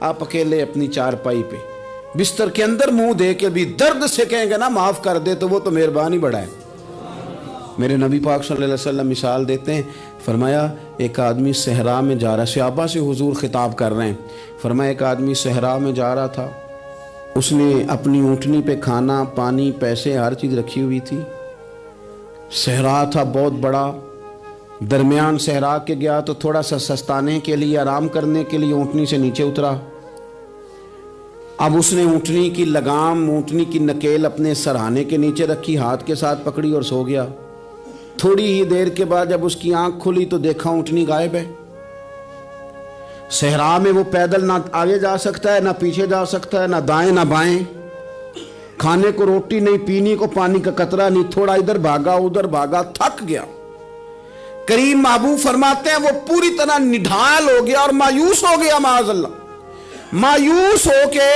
آپ اکیلے اپنی چارپائی پہ بستر کے اندر منہ دے کے بھی درد سے کہیں گے نا معاف کر دے تو وہ تو مہربانی بڑا ہے۔ میرے نبی پاک صلی اللہ علیہ وسلم مثال دیتے ہیں، فرمایا ایک آدمی صحرا میں جا رہا، صحابہ سے حضور خطاب کر رہے ہیں، فرمایا ایک آدمی صحرا میں جا رہا تھا، اس نے اپنی اونٹنی پہ کھانا پانی پیسے ہر چیز رکھی ہوئی تھی، صحرا تھا بہت بڑا، درمیان صحرا کے گیا تو تھوڑا سا سستانے کے لیے آرام کرنے کے لیے اونٹنی سے نیچے اترا۔ اب اس نے اونٹنی کی لگام اونٹنی کی نکیل اپنے سرہانے کے نیچے رکھی، ہاتھ کے ساتھ پکڑی اور سو گیا۔ تھوڑی ہی دیر کے بعد جب اس کی آنکھ کھلی تو دیکھا اونٹنی غائب ہے۔ صحرا میں وہ پیدل نہ آگے جا سکتا ہے نہ پیچھے جا سکتا ہے، نہ دائیں نہ بائیں، کھانے کو روٹی نہیں، پینے کو پانی کا قطرہ نہیں، تھوڑا ادھر بھاگا ادھر بھاگا، تھک گیا۔ کریم محبوب فرماتے ہیں وہ پوری طرح نڈھال ہو گیا اور مایوس ہو گیا، معاذ اللہ، مایوس ہو کے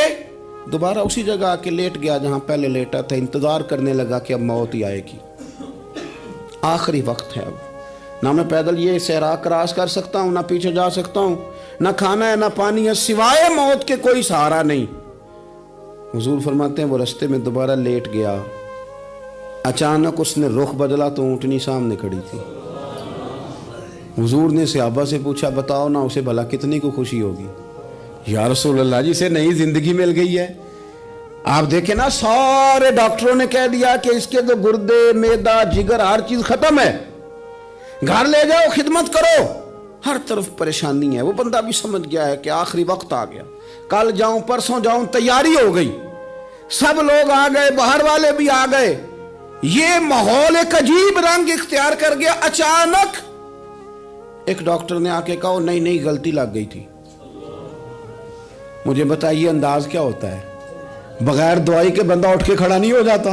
دوبارہ اسی جگہ آ کے لیٹ گیا جہاں پہلے لیٹا تھا، انتظار کرنے لگا کہ اب موت ہی آئے گی، آخری وقت ہے، اب نہ میں پیدل یہ صحرا کراس کر سکتا ہوں، نہ پیچھے جا سکتا ہوں، نہ کھانا ہے نہ پانی ہے، سوائے موت کے کوئی سہارا نہیں۔ حضور فرماتے ہیں وہ رستے میں دوبارہ لیٹ گیا، اچانک اس نے رخ بدلا تو اونٹنی سامنے کھڑی تھی۔ حضور نے صحابہ سے پوچھا بتاؤ نا اسے بھلا کتنی کو خوشی ہوگی؟ یا رسول اللہ جی سے نئی زندگی مل گئی ہے۔ آپ دیکھیں نا سارے ڈاکٹروں نے کہہ دیا کہ اس کے تو گردے معدہ جگر ہر چیز ختم ہے، گھر لے جاؤ خدمت کرو، ہر طرف پریشانی ہے۔ وہ بندہ بھی سمجھ گیا ہے کہ آخری وقت آ گیا، کل جاؤں پرسوں جاؤں، تیاری ہو گئی، سب لوگ آ گئے، باہر والے بھی آ گئے، یہ ماحول ایک عجیب رنگ اختیار کر گیا۔ اچانک ایک ڈاکٹر نے آ کے کہا نہیں نہیں غلطی لگ گئی تھی۔ مجھے بتائیے انداز کیا ہوتا ہے؟ بغیر دوائی کے بندہ اٹھ کے کھڑا نہیں ہو جاتا،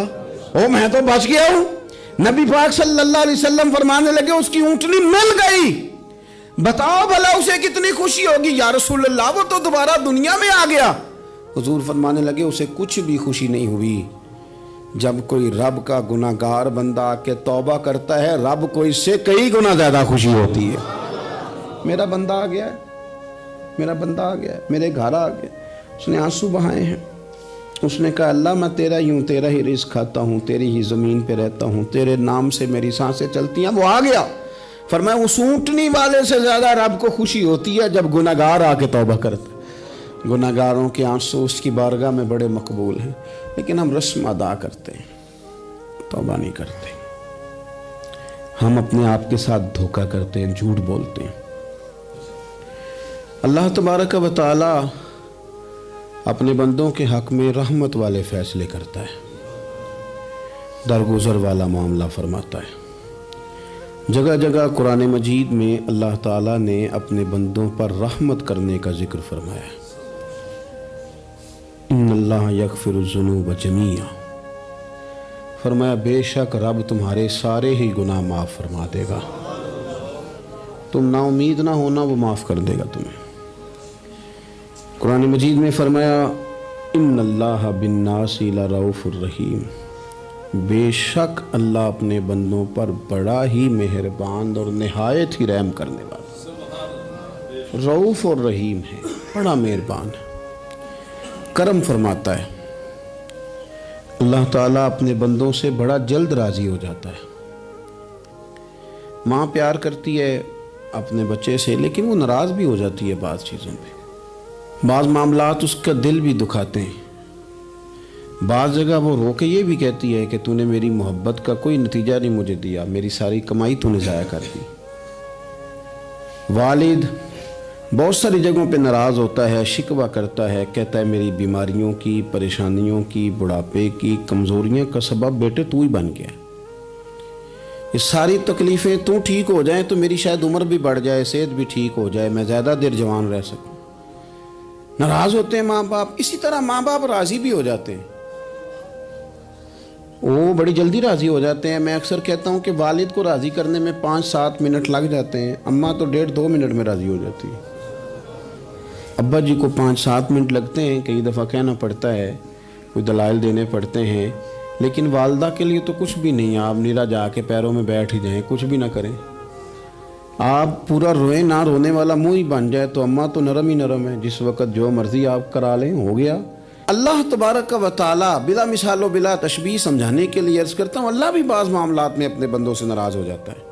او میں تو بچ گیا ہوں۔ نبی پاک صلی اللہ علیہ وسلم فرمانے لگے اس کی اونٹنی مل گئی، بتاؤ بھلا اسے کتنی خوشی ہوگی؟ یا رسول اللہ وہ تو دوبارہ دنیا میں آ گیا۔ حضور فرمانے لگے اسے کچھ بھی خوشی نہیں ہوئی۔ جب کوئی رب کا گناہگار بندہ آ کے توبہ کرتا ہے، رب کو اس سے کئی گنا زیادہ خوشی ہوتی ہے۔ میرا بندہ آ گیا ہے، میرا بندہ آ گیا ہے، میرے گھر آ گیا۔ اس نے آنسو بہائے ہیں، اس نے کہا اللہ میں تیرا ہی ہوں، تیرا ہی رزق کھاتا ہوں، تیری ہی زمین پہ رہتا ہوں، تیرے نام سے میری سانسیں چلتی ہیں۔ وہ آ گیا۔ فرمایا اس اونٹنی والے سے زیادہ رب کو خوشی ہوتی ہے جب گناہگار آ کے توبہ کرتا ہے۔ گناہگاروں کے آنسو اس کی بارگاہ میں بڑے مقبول ہیں، لیکن ہم رسم ادا کرتے ہیں، توبہ نہیں کرتے۔ ہم اپنے آپ کے ساتھ دھوکہ کرتے ہیں، جھوٹ بولتے ہیں۔ اللہ تبارک و تعالی اپنے بندوں کے حق میں رحمت والے فیصلے کرتا ہے، درگزر والا معاملہ فرماتا ہے۔ جگہ جگہ قرآن مجید میں اللہ تعالیٰ نے اپنے بندوں پر رحمت کرنے کا ذکر فرمایا ہے۔ ان اللہ یغفر الذنوب جمیعا، فرمایا بے شک رب تمہارے سارے ہی گناہ معاف فرما دے گا، تم نا امید نہ ہونا، وہ معاف کر دے گا تمہیں۔ قرآن مجید میں فرمایا ان اللہ بالناس لرؤوف الرحیم، بے شک اللہ اپنے بندوں پر بڑا ہی مہربان اور نہایت ہی رحم کرنے والا، رؤوف اور رحیم ہے، بڑا مہربان ہے، کرم فرماتا ہے۔ اللہ تعالیٰ اپنے بندوں سے بڑا جلد راضی ہو جاتا ہے۔ ماں پیار کرتی ہے اپنے بچے سے، لیکن وہ ناراض بھی ہو جاتی ہے بعض چیزوں پہ، بعض معاملات اس کا دل بھی دکھاتے ہیں، بعض جگہ وہ رو کے یہ بھی کہتی ہے کہ تو نے میری محبت کا کوئی نتیجہ نہیں مجھے دیا، میری ساری کمائی تو نے ضائع کر دی۔ والد بہت ساری جگہوں پہ ناراض ہوتا ہے، شکوہ کرتا ہے، کہتا ہے میری بیماریوں کی، پریشانیوں کی، بڑھاپے کی، کمزوریاں کا سبب بیٹے تو ہی بن گیا، یہ ساری تکلیفیں تو ٹھیک ہو جائیں تو میری شاید عمر بھی بڑھ جائے، صحت بھی ٹھیک ہو جائے، میں زیادہ دیر جوان رہ سکوں۔ ناراض ہوتے ہیں ماں باپ۔ اسی طرح ماں باپ راضی بھی ہو جاتے ہیں، وہ بڑی جلدی راضی ہو جاتے ہیں۔ میں اکثر کہتا ہوں کہ والد کو راضی کرنے میں 5-7 منٹ لگ جاتے ہیں، اماں تو 1.5-2 منٹ میں راضی ہو جاتی ہے۔ ابا جی کو 5-7 منٹ لگتے ہیں، کئی دفعہ کہنا پڑتا ہے، کوئی دلائل دینے پڑتے ہیں، لیکن والدہ کے لیے تو کچھ بھی نہیں، آپ نیرا جا کے پیروں میں بیٹھ ہی جائیں، کچھ بھی نہ کریں، آپ پورا روئیں نہ رونے والا منہ ہی بن جائے تو اماں تو نرم ہی نرم ہے، جس وقت جو مرضی آپ کرا لیں ہو گیا۔ اللہ تبارک و تعالی بلا مثال و بلا تشبیہ سمجھانے کے لیے عرض کرتا ہوں، اللہ بھی بعض معاملات میں اپنے بندوں سے ناراض ہو جاتا ہے۔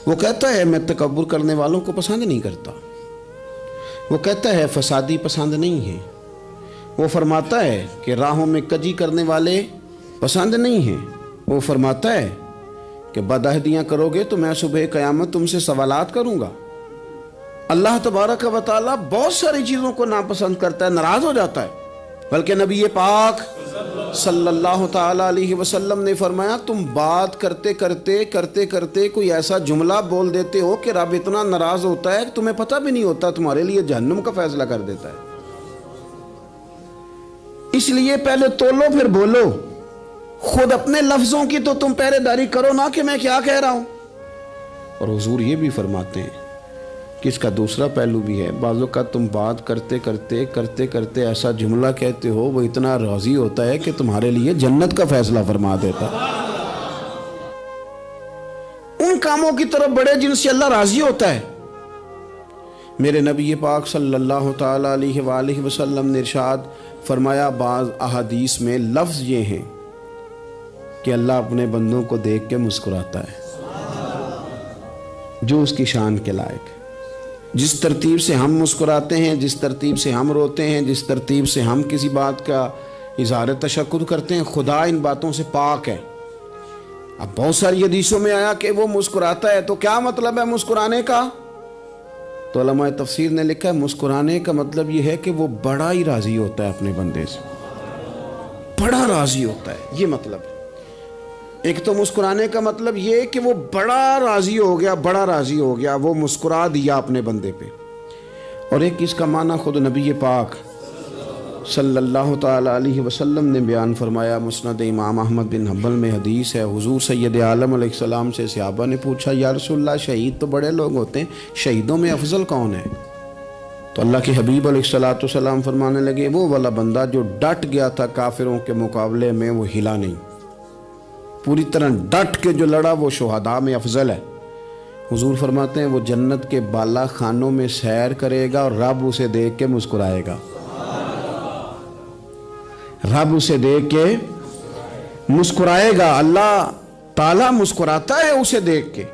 وہ کہتا ہے میں تکبر کرنے والوں کو پسند نہیں کرتا، وہ کہتا ہے فسادی پسند نہیں ہے، وہ فرماتا ہے کہ راہوں میں کجی کرنے والے پسند نہیں ہیں، وہ فرماتا ہے کہ بدعہدیاں کرو گے تو میں صبح قیامت تم سے سوالات کروں گا۔ اللہ تبارک و تعالیٰ بہت ساری چیزوں کو ناپسند کرتا ہے، ناراض ہو جاتا ہے۔ بلکہ نبی پاک صلی اللہ تعالیٰ علیہ وسلم نے فرمایا تم بات کرتے کرتے کوئی ایسا جملہ بول دیتے ہو کہ رب اتنا ناراض ہوتا ہے کہ تمہیں پتہ بھی نہیں ہوتا، تمہارے لیے جہنم کا فیصلہ کر دیتا ہے۔ اس لیے پہلے تولو پھر بولو، خود اپنے لفظوں کی تو تم پہرے داری کرو نا کہ میں کیا کہہ رہا ہوں۔ اور حضور یہ بھی فرماتے ہیں کہ اس کا دوسرا پہلو بھی ہے، بعض اوقات تم بات کرتے ایسا جملہ کہتے ہو وہ اتنا راضی ہوتا ہے کہ تمہارے لیے جنت کا فیصلہ فرما دیتا ہے۔ ان کاموں کی طرف بڑے جن سے اللہ راضی ہوتا ہے۔ میرے نبی پاک صلی اللہ تعالی علیہ وآلہ وسلم نے ارشاد فرمایا، بعض احادیث میں لفظ یہ ہیں کہ اللہ اپنے بندوں کو دیکھ کے مسکراتا ہے جو اس کی شان کے لائق ہے۔ جس ترتیب سے ہم مسکراتے ہیں، جس ترتیب سے ہم روتے ہیں، جس ترتیب سے ہم کسی بات کا اظہار تشکر کرتے ہیں، خدا ان باتوں سے پاک ہے۔ اب بہت ساری حدیثوں میں آیا کہ وہ مسکراتا ہے، تو کیا مطلب ہے مسکرانے کا؟ تو علماء تفسیر نے لکھا ہے مسکرانے کا مطلب یہ ہے کہ وہ بڑا ہی راضی ہوتا ہے اپنے بندے سے، بڑا راضی ہوتا ہے، یہ مطلب ہے۔ ایک تو مسکرانے کا مطلب یہ کہ وہ بڑا راضی ہو گیا، وہ مسکرا دیا اپنے بندے پہ۔ اور ایک اس کا معنی خود نبی پاک صلی اللہ تعالی علیہ وسلم نے بیان فرمایا۔ مسند امام احمد بن حنبل میں حدیث ہے، حضور سید عالم علیہ السلام سے صحابہ نے پوچھا یا رسول اللہ شہید تو بڑے لوگ ہوتے ہیں، شہیدوں میں افضل کون ہے؟ تو اللہ کے حبیب علیہ السلام فرمانے لگے وہ والا بندہ جو ڈٹ گیا تھا کافروں کے مقابلے میں، وہ ہلا نہیں، پوری طرح ڈٹ کے جو لڑا وہ شہداء میں افضل ہے۔ حضور فرماتے ہیں وہ جنت کے بالا خانوں میں سیر کرے گا اور رب اسے دیکھ کے مسکرائے گا، رب اسے دیکھ کے مسکرائے گا، اللہ تعالیٰ مسکراتا ہے اسے دیکھ کے۔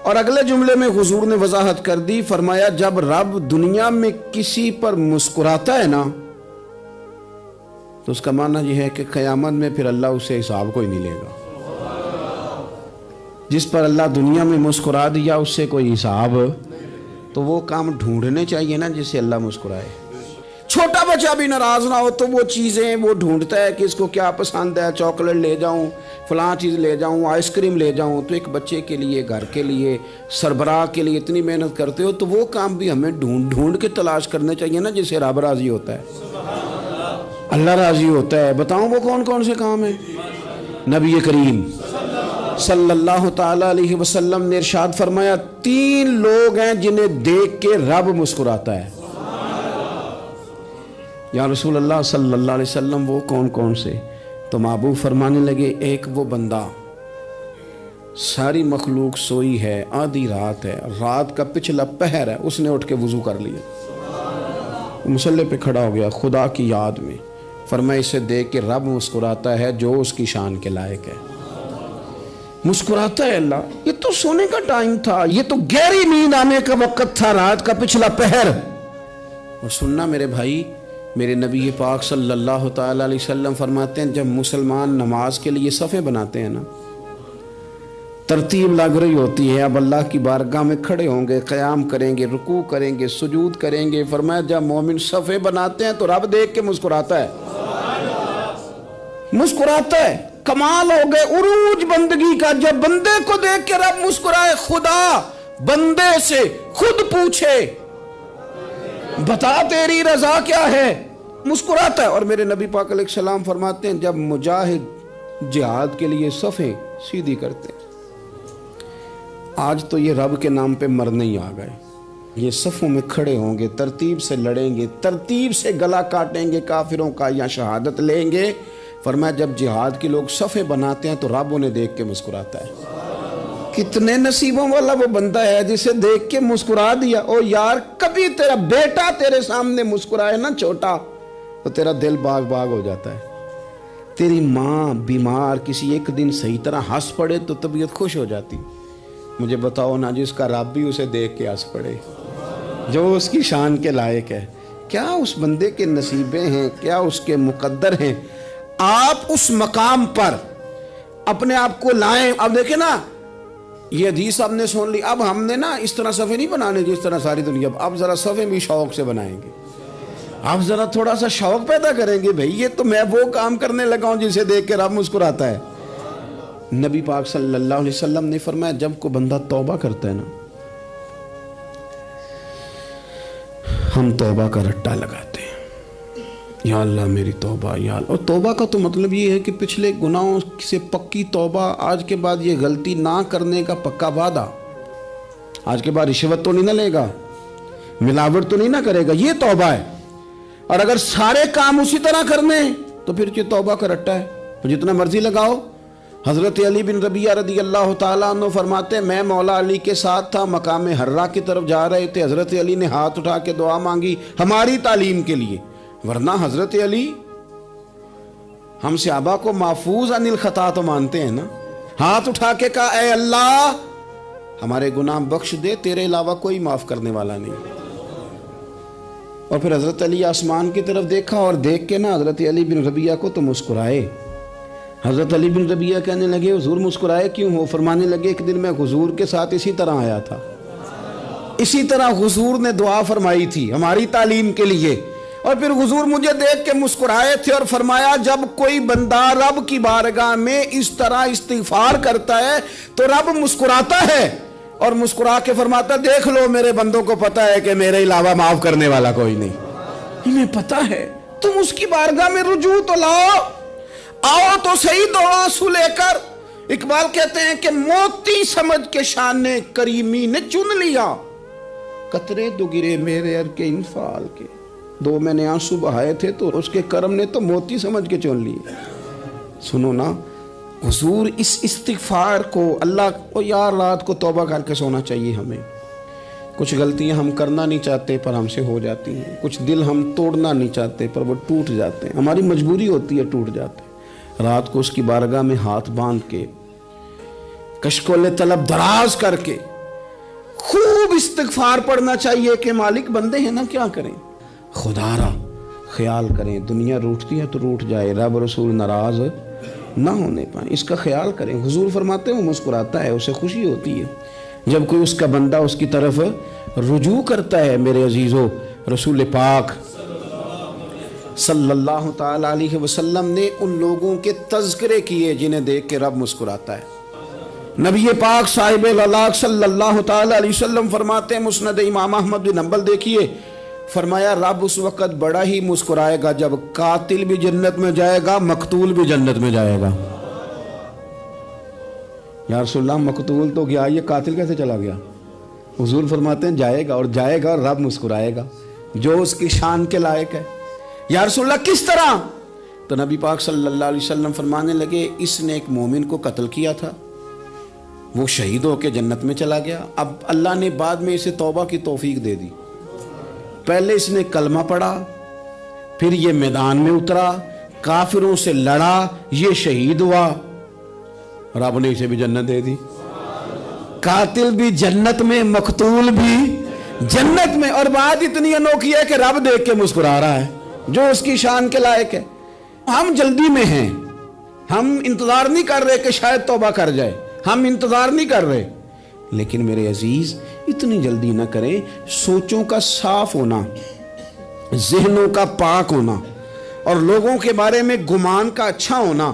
اور اگلے جملے میں حضور نے وضاحت کر دی، فرمایا جب رب دنیا میں کسی پر مسکراتا ہے نا تو اس کا معنی یہ ہے کہ قیامت میں پھر اللہ اسے حساب کوئی نہیں لے گا۔ جس پر اللہ دنیا میں مسکرا دیا اس سے کوئی حساب، تو وہ کام ڈھونڈنے چاہیے نا جس سے اللہ مسکرائے۔ چھوٹا بچہ بھی ناراض نہ ہو تو وہ چیزیں وہ ڈھونڈتا ہے کہ اس کو کیا پسند ہے، چاکلیٹ لے جاؤں، فلاں چیز لے جاؤں، آئس کریم لے جاؤں۔ تو ایک بچے کے لیے، گھر کے لیے، سربراہ کے لیے اتنی محنت کرتے ہو تو وہ کام بھی ہمیں ڈھونڈ کے تلاش کرنے چاہیے نا جس سے رب راضی ہوتا ہے، اللہ راضی ہوتا ہے۔ بتاؤں وہ کون کون سے کام ہیں؟ نبی کریم صلی اللہ تعالی علیہ وسلم نے ارشاد فرمایا 3 لوگ ہیں جنہیں دیکھ کے رب مسکراتا ہے۔ یا رسول اللہ صلی اللہ علیہ وسلم وہ کون کون سے؟ تو محبوب فرمانے لگے ایک وہ بندہ ساری مخلوق سوئی ہے، آدھی رات ہے، رات کا پچھلا پہر ہے، اس نے اٹھ کے وضو کر لیا، مصلی پہ کھڑا ہو گیا خدا کی یاد میں، فرمایا اسے دیکھ کے رب مسکراتا ہے جو اس کی شان کے لائق ہے۔ مسکراتا ہے اللہ۔ یہ تو سونے کا ٹائم تھا، یہ تو گہری نیند آنے کا وقت تھا، رات کا پچھلا پہر۔ اور سننا میرے بھائی، میرے نبی پاک صلی اللہ تعالی علیہ وسلم فرماتے ہیں جب مسلمان نماز کے لیے صفیں بناتے ہیں نا، ترتیب لگ رہی ہوتی ہے، اب اللہ کی بارگاہ میں کھڑے ہوں گے، قیام کریں گے، رکوع کریں گے، سجود کریں گے، فرمایا جب مومن صفیں بناتے ہیں تو رب دیکھ کے مسکراتا ہے، مسکراتا ہے۔ کمال ہو گئے عروج بندگی کا، جب بندے کو دیکھ کے رب مسکرائے، خدا بندے سے خود پوچھے بتا تیری رضا کیا ہے، مسکراتا ہے۔ اور میرے نبی پاک علیہ السلام فرماتے ہیں جب مجاہد جہاد کے لیے صفیں سیدھی کرتے ہیں، آج تو یہ رب کے نام پہ مرنے ہی آ گئے، یہ صفوں میں کھڑے ہوں گے، ترتیب سے لڑیں گے، ترتیب سے گلا کاٹیں گے کافروں کا یا شہادت لیں گے۔ فرمایا جب جہاد کے لوگ صفیں بناتے ہیں تو رب انہیں دیکھ کے مسکراتا ہے۔ کتنے نصیبوں والا وہ بندہ ہے جسے دیکھ کے مسکرا دیا. او یار کبھی تیرا بیٹا تیرے سامنے مسکرائے نا چھوٹا تو تیرا دل باغ باغ ہو جاتا ہے. تیری ماں بیمار کسی ایک دن صحیح طرح ہنس پڑے تو طبیعت خوش ہو جاتی. مجھے بتاؤ نا جس کا رب بھی اسے دیکھ کے ہنس پڑے جو اس کی شان کے لائق ہے. کیا اس بندے کے نصیبیں ہیں, کیا اس کے مقدر ہیں. آپ اس مقام پر اپنے آپ کو لائیں. اب دیکھیں نا یہ حدیث آپ نے سن لی, اب ہم نے نا اس طرح صفحے نہیں بنانے جس طرح ساری دنیا, اب ذرا صفحے بھی شوق سے بنائیں گے. آپ ذرا تھوڑا سا شوق پیدا کریں گے, بھئی یہ تو میں وہ کام کرنے لگا ہوں جسے دیکھ کے رب مسکراتا ہے. نبی پاک صلی اللہ علیہ وسلم نے فرمایا جب کوئی بندہ توبہ کرتا ہے نا, ہم توبہ کا رٹا لگاتے ہیں, یا اللہ میری توبہ یا اللہ. اور توبہ کا تو مطلب یہ ہے کہ پچھلے گناہوں سے پکی توبہ, آج کے بعد یہ غلطی نہ کرنے کا پکا وعدہ, آج کے بعد رشوت تو نہیں نہ لے گا, ملاوٹ تو نہیں نہ کرے گا, یہ توبہ ہے. اور اگر سارے کام اسی طرح کرنے تو پھر یہ توبہ کا رٹا ہے, تو جتنا مرضی لگاؤ. حضرت علی بن ربیعہ رضی اللہ تعالیٰ عنہ فرماتے ہیں میں مولا علی کے ساتھ تھا, مقام حرہ کی طرف جا رہے تھے, حضرت علی نے ہاتھ اٹھا کے دعا مانگی ہماری تعلیم کے لیے, ورنہ حضرت علی ہم صحابہ کو محفوظ عن الخطا تو مانتے ہیں نا. ہاتھ اٹھا کے کہا اے اللہ ہمارے گناہ بخش دے, تیرے علاوہ کوئی معاف کرنے والا نہیں. اور پھر حضرت علی آسمان کی طرف دیکھا اور دیکھ کے نا حضرت علی بن ربیعہ کو تو مسکرائے. حضرت علی بن ربیعہ کہنے لگے حضور مسکرائے کیوں ہو؟ فرمانے لگے ایک دن میں حضور کے ساتھ اسی طرح آیا تھا, اسی طرح حضور نے دعا فرمائی تھی ہماری تعلیم کے لیے, اور پھر حضور مجھے دیکھ کے مسکرائے تھے اور فرمایا جب کوئی بندہ رب کی بارگاہ میں اس طرح استغفار کرتا ہے تو رب مسکراتا ہے, اور مسکرا کے فرماتا دیکھ لو میرے بندوں کو پتا ہے کہ میرے علاوہ معاف کرنے والا کوئی نہیں. انہیں پتا ہے, تم اس کی بارگاہ میں رجوع تو لاؤ, آؤ تو صحیح دو آنسو لے کر. اقبال کہتے ہیں کہ موتی سمجھ کے شان کریمی نے چن لیا, قطرے دو گرے میرے ار کے انفعال کے. دو میں نے آنسو بہائے تھے تو اس کے کرم نے تو موتی سمجھ کے چن لیے. سنو نا حضور اس استغفار کو اللہ کو یار رات کو توبہ کر کے سونا چاہیے ہمیں. کچھ غلطیاں ہم کرنا نہیں چاہتے پر ہم سے ہو جاتی ہیں, کچھ دل ہم توڑنا نہیں چاہتے پر وہ ٹوٹ جاتے ہیں, ہماری مجبوری ہوتی ہے ٹوٹ جاتے ہیں. رات کو اس کی بارگاہ میں ہاتھ باندھ کے کشکول طلب دراز کر کے خوب استغفار پڑھنا چاہیے کہ مالک بندے ہیں نا کیا کریں, خدا را خیال کریں, دنیا روٹتی ہے تو روٹ جائے, رب رسول ناراض نہ ہونے پائیں, اس کا خیال کریں. حضور فرماتے ہیں وہ مسکراتا ہے, اسے خوشی ہوتی ہے جب کوئی اس کا بندہ اس کی طرف رجوع کرتا ہے. میرے عزیزو رسول پاک صلی اللہ تعالی علیہ وسلم نے ان لوگوں کے تذکرے کیے جنہیں دیکھ کے رب مسکراتا ہے. نبی پاک صاحب الالاق صلی اللہ تعالی علیہ وسلم فرماتے ہیں, مسند امام احمد بن حنبل دیکھیے, فرمایا رب اس وقت بڑا ہی مسکرائے گا جب قاتل بھی جنت میں جائے گا, مقتول بھی جنت میں جائے گا. یا رسول اللہ مقتول تو گیا, یہ قاتل کیسے چلا گیا؟ حضور فرماتے ہیں جائے گا, اور جائے گا اور رب مسکرائے گا جو اس کی شان کے لائق ہے. یا رسول اللہ کس طرح؟ تو نبی پاک صلی اللہ علیہ وسلم فرمانے لگے اس نے ایک مومن کو قتل کیا تھا, وہ شہید ہو کے جنت میں چلا گیا. اب اللہ نے بعد میں اسے توبہ کی توفیق دے دی. پہلے اس نے کلمہ پڑھا, پھر یہ میدان میں اترا, کافروں سے لڑا, یہ شہید ہوا, رب نے اسے بھی جنت دے دی. قاتل بھی جنت میں, مقتول بھی جنت میں. اور بات اتنی انوکھی ہے کہ رب دیکھ کے مسکرا رہا ہے جو اس کی شان کے لائق ہے. ہم جلدی میں ہیں, ہم انتظار نہیں کر رہے کہ شاید توبہ کر جائے, ہم انتظار نہیں کر رہے. لیکن میرے عزیز اتنی جلدی نہ کریں. سوچوں کا صاف ہونا, ذہنوں کا پاک ہونا, اور لوگوں کے بارے میں گمان کا اچھا ہونا.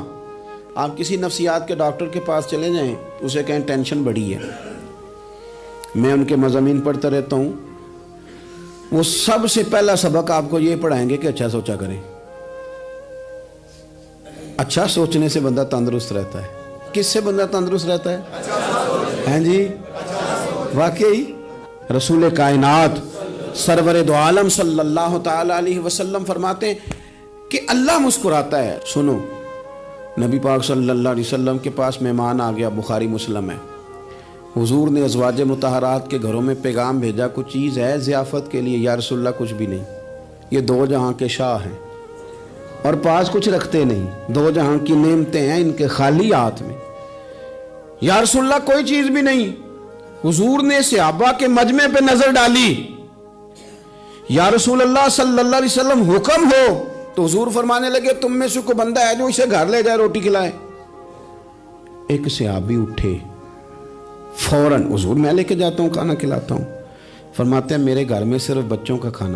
آپ کسی نفسیات کے ڈاکٹر کے پاس چلے جائیں, اسے کہیں ٹینشن بڑی ہے, میں ان کے مضامین پڑھتا رہتا ہوں, وہ سب سے پہلا سبق آپ کو یہ پڑھائیں گے کہ اچھا سوچا کریں. اچھا سوچنے سے بندہ تندرست رہتا ہے. کس سے بندہ تندرست رہتا ہے؟ ہیں جی واقعی رسول کائنات سرور دو عالم صلی اللہ تعالی علیہ وسلم فرماتے ہیں کہ اللہ مسکراتا ہے. سنو, نبی پاک صلی اللہ علیہ وسلم کے پاس مہمان آ گیا, بخاری مسلم ہے. حضور نے ازواج مطہرات کے گھروں میں پیغام بھیجا، کچھ چیز ہے ضیافت کے لیے؟ یا رسول اللہ کچھ بھی نہیں، یہ دو جہاں کے شاہ ہیں اور پاس کچھ رکھتے نہیں، دو جہاں کی نعمتیں ہیں ان کے خالی ہاتھ میں۔ یا رسول اللہ کوئی چیز بھی نہیں۔ حضور نے صحابہ کے مجمع پہ نظر ڈالی، یا رسول اللہ صلی اللہ علیہ وسلم حکم ہو، تو حضور فرمانے لگے تم میں سے کوئی بندہ ہے جو اسے گھر لے جائے روٹی کھلائے؟ ایک صحابی اٹھے فوراً، حضور میں لے کے جاتا ہوں کھانا کھلاتا ہوں۔ فرماتے ہیں میرے گھر میں صرف بچوں کا کھانا